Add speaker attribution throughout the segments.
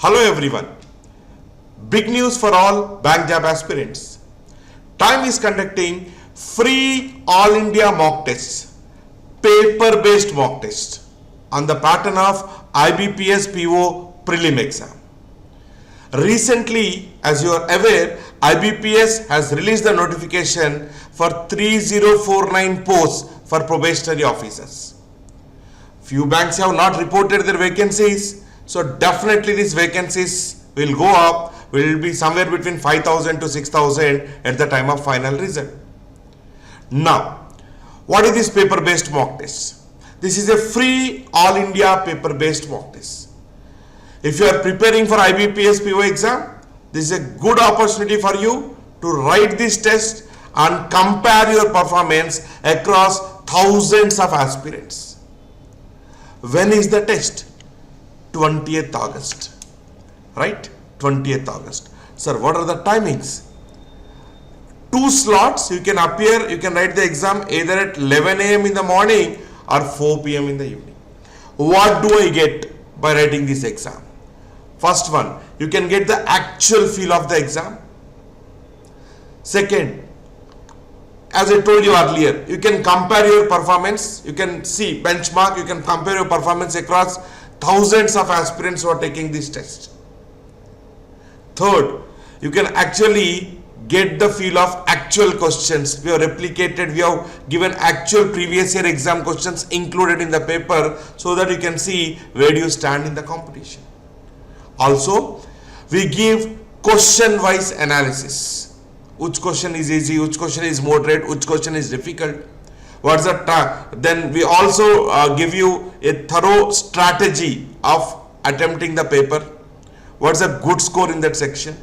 Speaker 1: Hello everyone. Big news for all bank job aspirants. Time is conducting free all India mock tests, paper based mock tests on the pattern of IBPSPO Prelim exam. Recently, as you are aware, IBPS has released the notification for 3049 posts for probationary officers. Few banks have not reported their vacancies, so definitely these vacancies will go up, will be somewhere between 5,000 to 6,000 at the time of final result. Now, what is this paper based mock test? This is a free all India paper based mock test. If you are preparing for IBPSPO exam, this is a good opportunity for you to write this test and compare your performance across thousands of aspirants. When is the test? 20th August, right? 20th August. Sir, what are the timings? 2 slots you can appear, you can write the exam either at 11 a.m. in the morning or 4 p.m. in the evening. What do I get by writing this exam? First one, you can get the actual feel of the exam. Second, as I told you earlier, you can compare your performance, you can see benchmark, you can compare your performance across thousands of aspirants who are taking this test. Third, you can actually get the feel of actual questions. We have replicated, we have given actual previous year exam questions included in the paper so that you can see where do you stand in the competition. Also, we give question wise analysis. Which question is easy, which question is moderate, which question is difficult. What's the then we also give you a thorough strategy of attempting the paper. What's a good score in that section?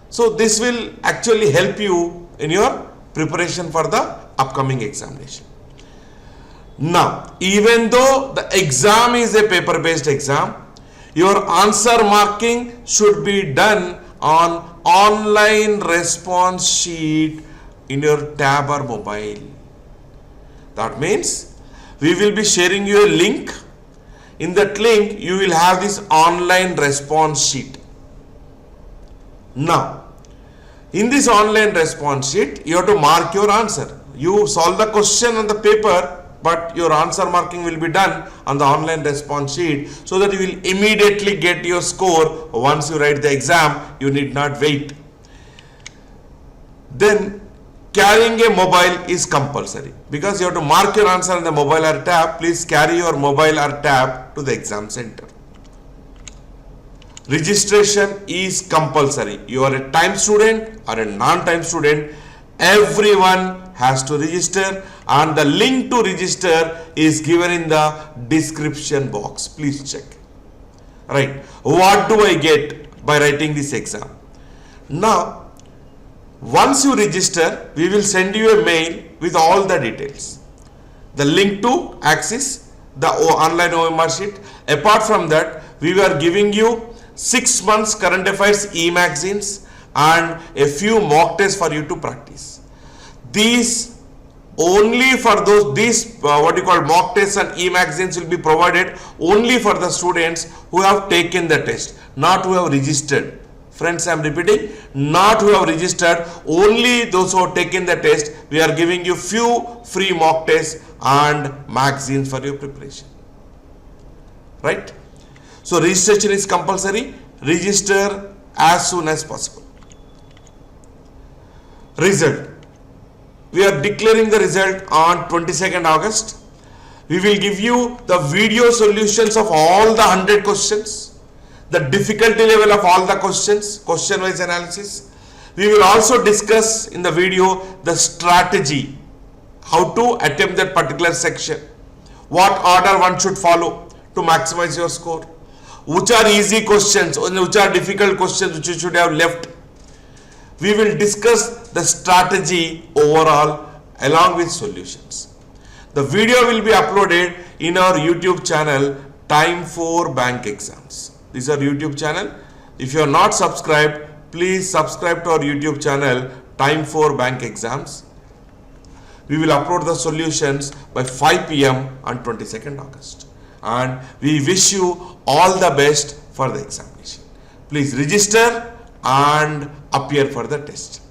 Speaker 1: So this will actually help you in your preparation for the upcoming examination. Now, even though the exam is a paper based exam, your answer marking should be done on online response sheet in your tab or mobile. That means we will be sharing you a link. In that link, you will have this online response sheet. Now, in this online response sheet, you have to mark your answer. You solve the question on the paper, but your answer marking will be done on the online response sheet so that you will immediately get your score once you write the exam. You need not wait. Then, carrying a mobile is compulsory because you have to mark your answer in the mobile or tab. Please carry your mobile or tab to the exam center. Registration is compulsory. You are a time student or a non-time student, everyone has to register, and the link to register is given in the description box. Please check. Right. What do I get by writing this exam? Now, once you register, we will send you a mail with all the details. The link to access the online OMR sheet. Apart from that, we were giving you 6 months current affairs e-magazines and a few mock tests for you to practice. These only for those, what you call mock tests and e-magazines will be provided only for the students who have taken the test, not who have registered. Friends, I am repeating, not who have registered, only those who have taken the test. We are giving you few free mock tests and magazines for your preparation. Right? So registration is compulsory. Register as soon as possible. Result. We are declaring the result on 22nd August. We will give you the video solutions of all the 100 questions. The difficulty level of all the questions, question wise analysis. We will also discuss in the video the strategy, how to attempt that particular section, what order one should follow to maximize your score, which are easy questions, which are difficult questions which you should have left. We will discuss the strategy overall along with solutions. The video will be uploaded in our YouTube channel, Time for Bank Exams. This is our YouTube channel. If you are not subscribed, please subscribe to our YouTube channel, Time for Bank Exams. We will upload the solutions by 5 p.m. on 22nd August. And we wish you all the best for the examination. Please register and appear for the test.